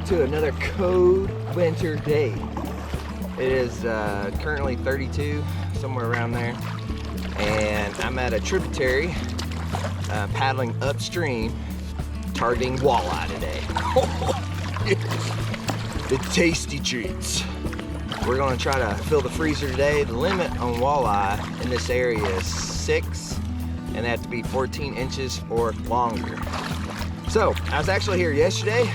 to another cold winter day. It is currently 32, somewhere around there, and I'm at a tributary paddling upstream, targeting walleye today. The tasty treats. We're gonna try to fill the freezer today. The limit on walleye in this area is 6, and they have to be 14 inches or longer. So, I was actually here yesterday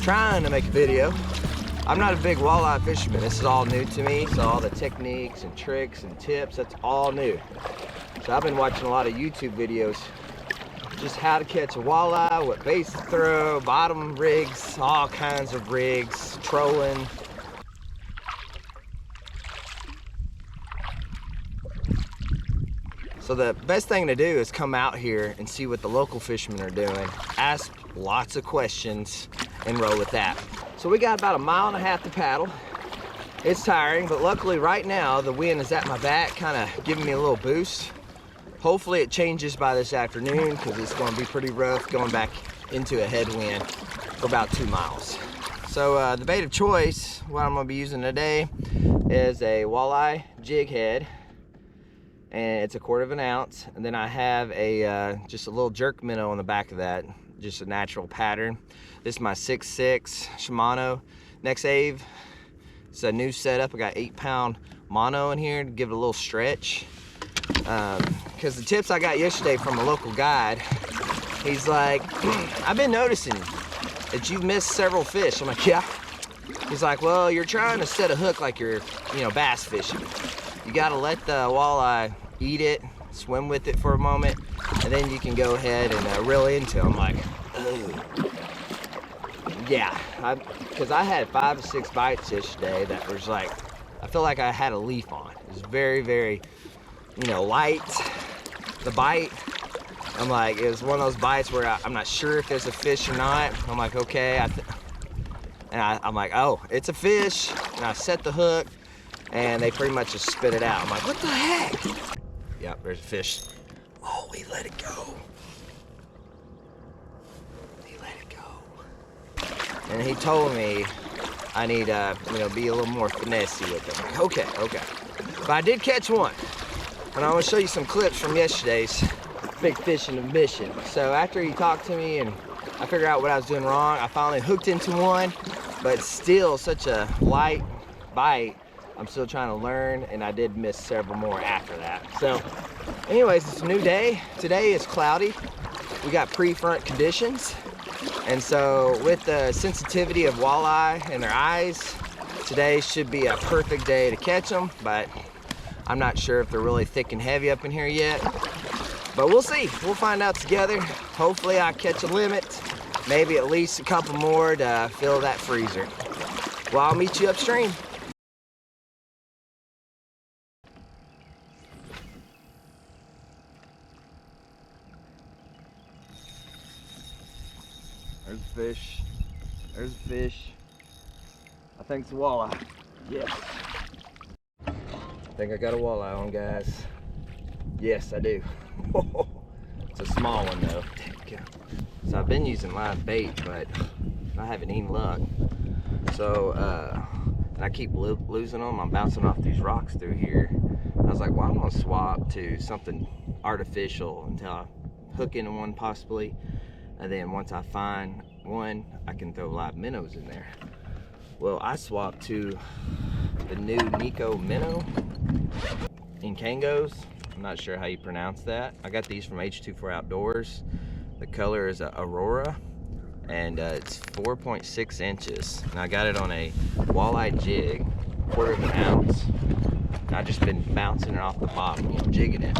trying to make a video. I'm not a big walleye fisherman. This is all new to me. So all the techniques and tricks and tips, that's all new. So I've been watching a lot of YouTube videos, just how to catch a walleye, what baits to throw, bottom rigs, all kinds of rigs, trolling. So the best thing to do is come out here and see what the local fishermen are doing, ask lots of questions, and roll with that. So we got about 1.5 miles to paddle. It's tiring, but luckily right now the wind is at my back, kind of giving me a little boost. Hopefully it changes by this afternoon because it's going to be pretty rough going back into a headwind for about 2 miles. So the bait of choice, what I'm going to be using today, is a walleye jig head. And it's 1/4 ounce, and then I have a just a little jerk minnow on the back of that, just a natural pattern. This is my 6.6 Shimano Next Ave. It's a new setup. I got 8-pound mono in here to give it a little stretch. Because the tips I got yesterday from a local guide, he's like, I've been noticing that you've missed several fish. I'm like, yeah. He's like, well, you're trying to set a hook like you're, bass fishing. You gotta let the walleye eat it, swim with it for a moment, and then you can go ahead and reel into them. I'm like, oh. Yeah, because I had 5 or 6 bites yesterday that was like, I feel like I had a leaf on. It was very, very, light, the bite. I'm like, it was one of those bites where I'm not sure if there's a fish or not. I'm like, okay, I'm like, oh, it's a fish, and I set the hook, and they pretty much just spit it out. I'm like, what the heck? Yep, there's a fish. Oh, we let it go. He let it go. And he told me I need to, be a little more finessey with it. Like, okay. But I did catch one. And I'm gonna show you some clips from yesterday's big fishing mission. So after he talked to me and I figured out what I was doing wrong, I finally hooked into one, but still such a light bite. I'm still trying to learn, and I did miss several more after that. So anyways, it's a new day. Today is cloudy. We got pre-front conditions. And so with the sensitivity of walleye in their eyes, today should be a perfect day to catch them, but I'm not sure if they're really thick and heavy up in here yet. But we'll see. We'll find out together. Hopefully I catch a limit, maybe at least a couple more to fill that freezer. Well, I'll meet you upstream. There's a fish. There's a fish. I think it's a walleye. Yes. I think I got a walleye on, guys. Yes, I do. It's a small one though. So I've been using live bait, but I haven't any luck. So and I keep losing them. I'm bouncing off these rocks through here. I was like, well, I'm gonna swap to something artificial until I hook into one possibly. And then once I find one, I can throw live minnows in there. Well, I swapped to the new Nico minnow in Kangos. I'm not sure how you pronounce that. I got these from H24 Outdoors. The color is Aurora, and it's 4.6 inches. And I got it on a walleye jig, 1/4 ounce. And I've just been bouncing it off the bottom, jigging it.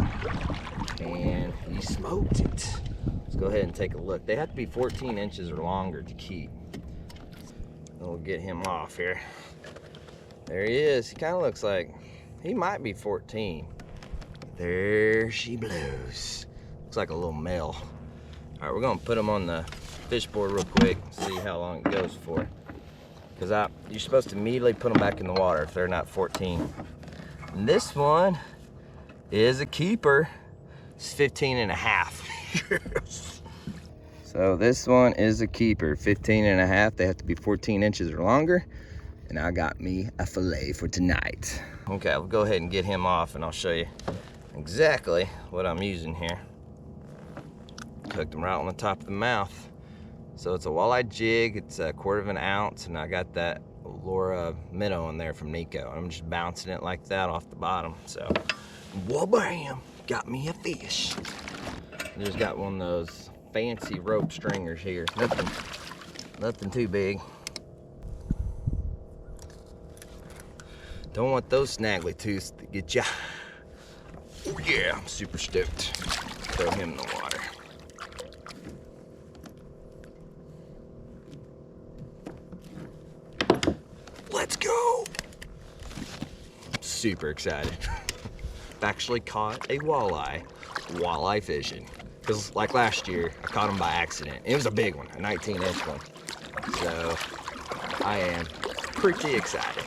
And he smoked it. Let's go ahead and take a look. They have to be 14 inches or longer to keep. We'll get him off here. There he is. He kind of looks like he might be 14. There she blows. Looks like a little male. All right, we're gonna put him on the fish board real quick, see how long it goes for. Because you're supposed to immediately put them back in the water if they're not 14. And this one is a keeper. It's 15 and a half. So this one is a keeper, 15.5. They have to be 14 inches or longer. And I got me a fillet for tonight. Okay, I'll go ahead and get him off and I'll show you exactly what I'm using here. Hooked him right on the top of the mouth. So it's a walleye jig, it's a 1/4 ounce, and I got that Laura minnow in there from Nico. I'm just bouncing it like that off the bottom. So, wha-bam, got me a fish. I just got one of those fancy rope stringers here. Nothing too big. Don't want those snaggly tooths to get ya. Oh yeah, I'm super stoked. Throw him in the water. Let's go! I'm super excited. I've actually caught a walleye fishing. Because like last year, I caught him by accident. It was a big one, a 19-inch one. So I am pretty excited.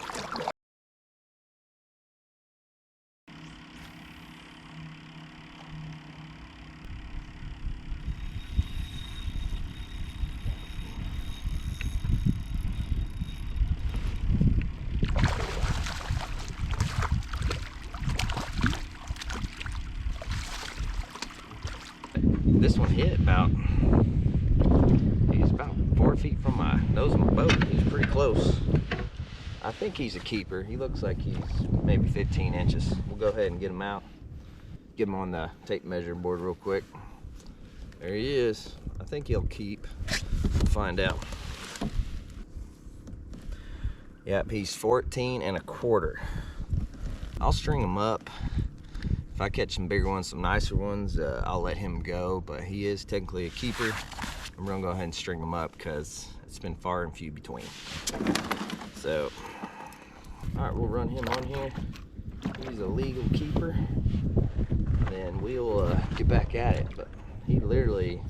This one hit he's about 4 feet from my nose of my boat. He's pretty close. I think he's a keeper. He looks like he's maybe 15 inches. We'll go ahead and get him out. Get him on the tape measuring board real quick. There he is. I think he'll keep. We'll find out. Yep, he's 14.25. I'll string him up. If I catch some bigger ones, some nicer ones, I'll let him go, but he is technically a keeper. I'm gonna go ahead and string him up because it's been far and few between. So, all right, we'll run him on here. He's a legal keeper. Then we'll get back at it, but he literally,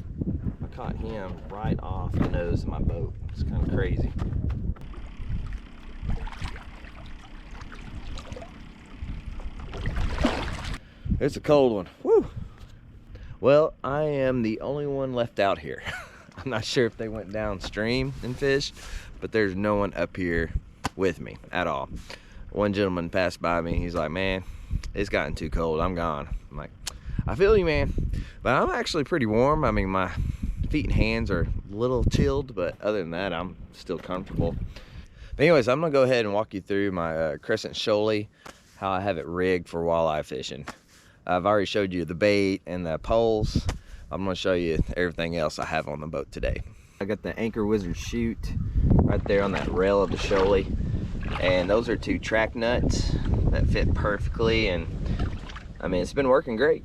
I caught him right off the nose of my boat. It's kind of crazy. It's a cold one. Woo! Well, I am the only one left out here. I'm not sure if they went downstream and fished, but there's no one up here with me at all. One gentleman passed by me. He's like, man, it's gotten too cold. I'm gone. I'm like, I feel you, man. But I'm actually pretty warm. I mean, my feet and hands are a little chilled, but other than that, I'm still comfortable. But anyways, I'm gonna go ahead and walk you through my Crescent Shoalie, how I have it rigged for walleye fishing. I've already showed you the bait and the poles. I'm gonna show you everything else I have on the boat today. I got the Anchor Wizard chute right there on that rail of the Shoalie. And those are 2 track nuts that fit perfectly. And I mean, it's been working great.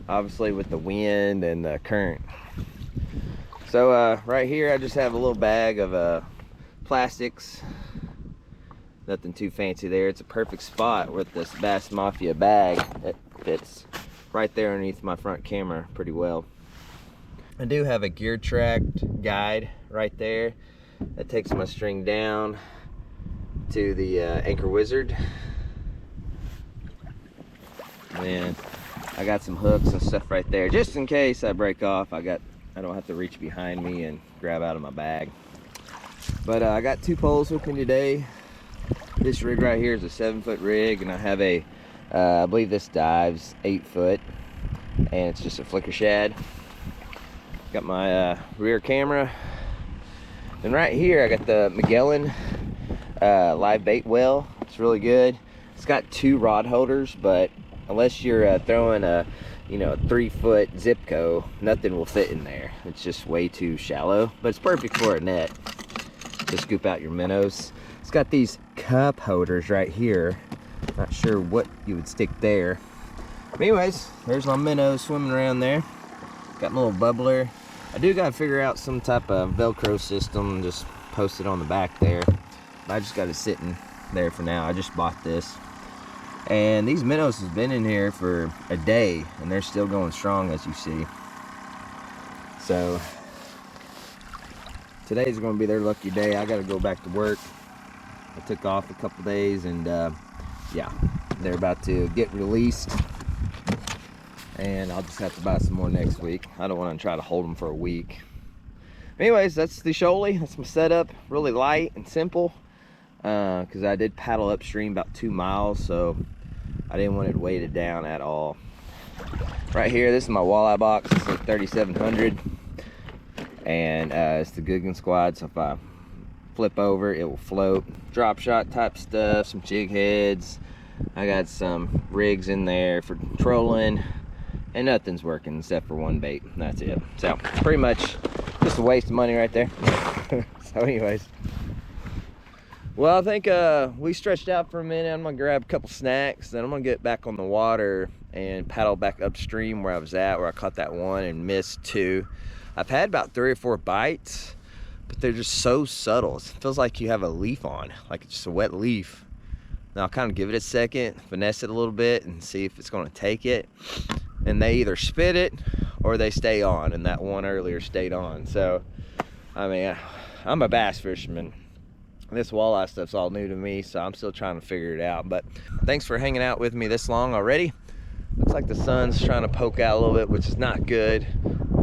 Obviously with the wind and the current. So right here, I just have a little bag of plastics. Nothing too fancy there. It's a perfect spot with this Bass Mafia bag that fits right there underneath my front camera pretty well. I do have a gear tracked guide right there that takes my string down to the Anchor Wizard. And I got some hooks and stuff right there just in case I break off. I don't have to reach behind me and grab out of my bag. But I got 2 poles with me today. This rig right here is a 7-foot rig, and I have a I believe this dives 8 foot, and it's just a flicker shad. Got my rear camera, and right here I got the Magellan live bait well. It's really good. It's got 2 rod holders, but unless you're throwing a 3-foot Zipco, nothing will fit in there. It's just way too shallow, but it's perfect for a net to scoop out your minnows. It's got these cup holders right here. Not sure what you would stick there. But anyways, there's my minnows swimming around there. Got my little bubbler. I do gotta figure out some type of Velcro system and just post it on the back there. I just got it sitting there for now. I just bought this. And these minnows has been in here for a day, and they're still going strong, as you see. So today's gonna be their lucky day. I gotta go back to work. I took off a couple days, and yeah, they're about to get released, and I'll just have to buy some more next week. I don't want to try to hold them for a week. Anyways, that's the Shoalie. That's my setup. Really light and simple. Because I did paddle upstream about 2 miles, so I didn't want it weighted down at all. Right here, this is my walleye box. It's like 3,700, and it's the Googan Squad. So if I flip over, it will float. Drop shot type stuff, some jig heads. I got some rigs in there for trolling, and nothing's working except for one bait. And that's it. So pretty much just a waste of money right there. So anyways. Well, I think we stretched out for a minute. I'm gonna grab a couple snacks, then I'm gonna get back on the water and paddle back upstream where I was at, where I caught that one and missed 2. I've had about 3 or 4 bites, but they're just so subtle. It feels like you have a leaf on, like it's just a wet leaf. Now I'll kind of give it a second, finesse it a little bit, and see if it's gonna take it. And they either spit it or they stay on, and that one earlier stayed on. So, I mean, I'm a bass fisherman. This walleye stuff's all new to me, so I'm still trying to figure it out. But thanks for hanging out with me this long already. Looks like the sun's trying to poke out a little bit, which is not good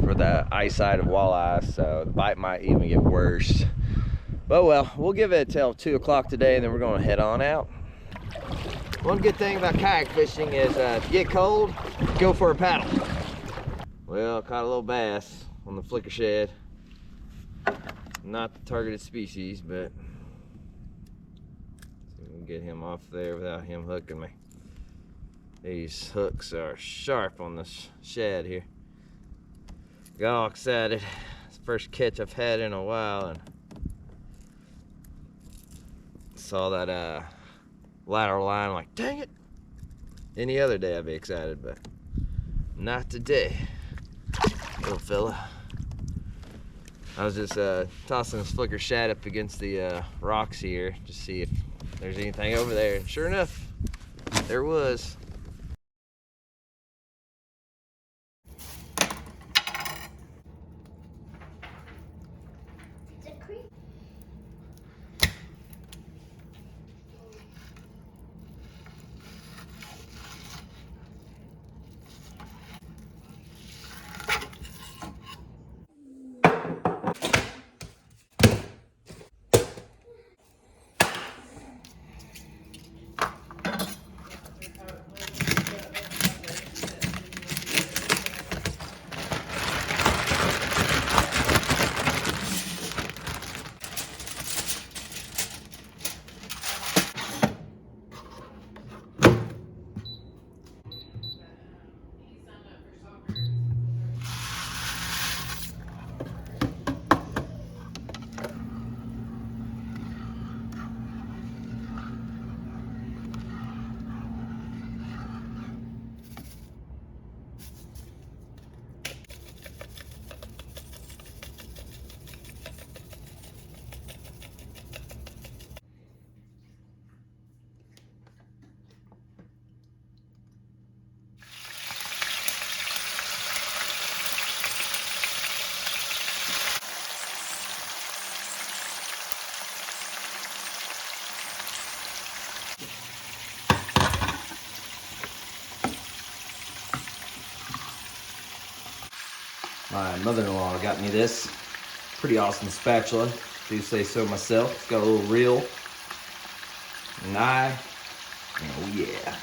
for the eyesight of walleye, so the bite might even get worse. But well, we'll give it till 2 o'clock today, and then we're gonna head on out. One good thing about kayak fishing is if you get cold, go for a paddle. Well, caught a little bass on the flicker shed. Not the targeted species, but get him off there without him hooking me. These hooks are sharp on this shad here. Got all excited. It's the first catch I've had in a while, and saw that lateral line, like, dang it. Any other day I'd be excited, but not today, little fella. I was just tossing this flicker shad up against the rocks here to see if there's anything over there, and sure enough, there was. My mother-in-law got me this pretty awesome spatula. Do say so myself. It's got a little reel, an eye, and oh yeah.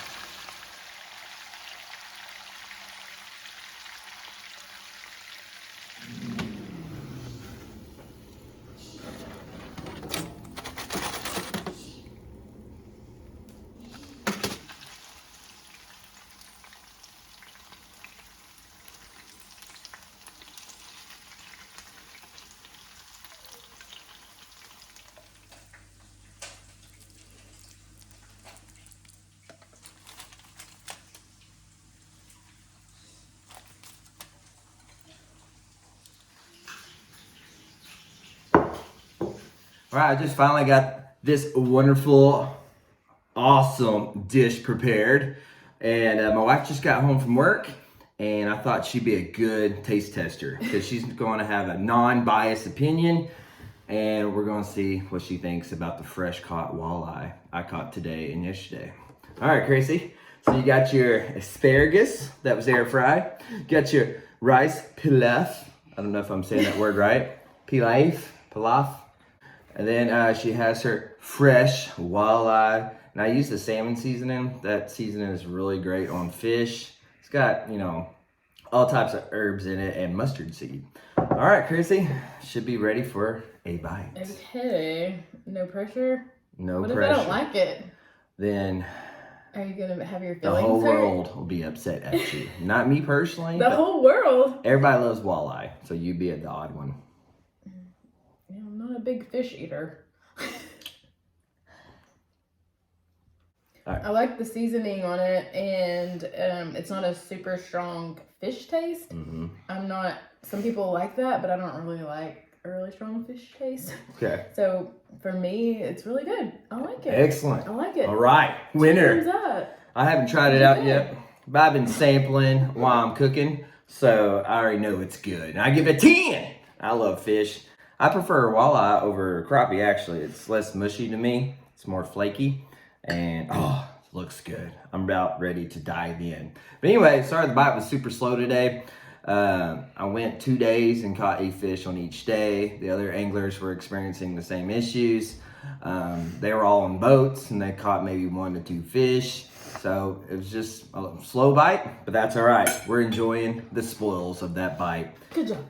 All right, I just finally got this wonderful, awesome dish prepared. And my wife just got home from work, and I thought she'd be a good taste tester because she's going to have a non-biased opinion, and we're going to see what she thinks about the fresh caught walleye I caught today and yesterday. All right, Gracie. So you got your asparagus that was air fried. You got your rice pilaf. I don't know if I'm saying that word right. pilaf. And then she has her fresh walleye. And I use the salmon seasoning. That seasoning is really great on fish. It's got, you know, all types of herbs in it and mustard seed. All right, Chrissy, should be ready for a bite. Okay, no pressure? No pressure. What if I don't like it? Then are you gonna have your feelings the whole hurt? world will be upset at you. Not me personally. The whole world? Everybody loves walleye, so you'd be the odd one. Yeah, I'm not a big fish eater. Right. I like the seasoning on it, and it's not a super strong fish taste. Mm-hmm. Some people like that, but I don't really like a really strong fish taste. Okay. So for me, it's really good. I like it. Excellent. I like it. All right, winner. Thumbs up. I haven't tried it out yet, but I've been sampling while I'm cooking, so I already know it's good. And I give it a 10. I love fish. I prefer walleye over crappie, actually. It's less mushy to me. It's more flaky. And, oh, it looks good. I'm about ready to dive in. But anyway, sorry the bite was super slow today. I went 2 days and caught a fish on each day. The other anglers were experiencing the same issues. They were all on boats and they caught maybe 1 to 2 fish. So it was just a slow bite, but that's all right. We're enjoying the spoils of that bite. Good job.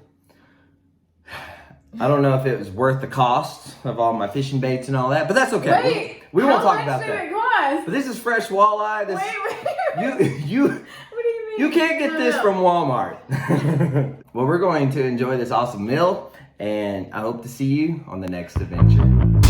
I don't know if it was worth the cost of all my fishing baits and all that, but that's okay. Wait, we won't talk about that. How much did it cost? But this is fresh walleye. This, Wait. you What do you mean? you can't get this from Walmart. Well, we're going to enjoy this awesome meal, and I hope to see you on the next adventure.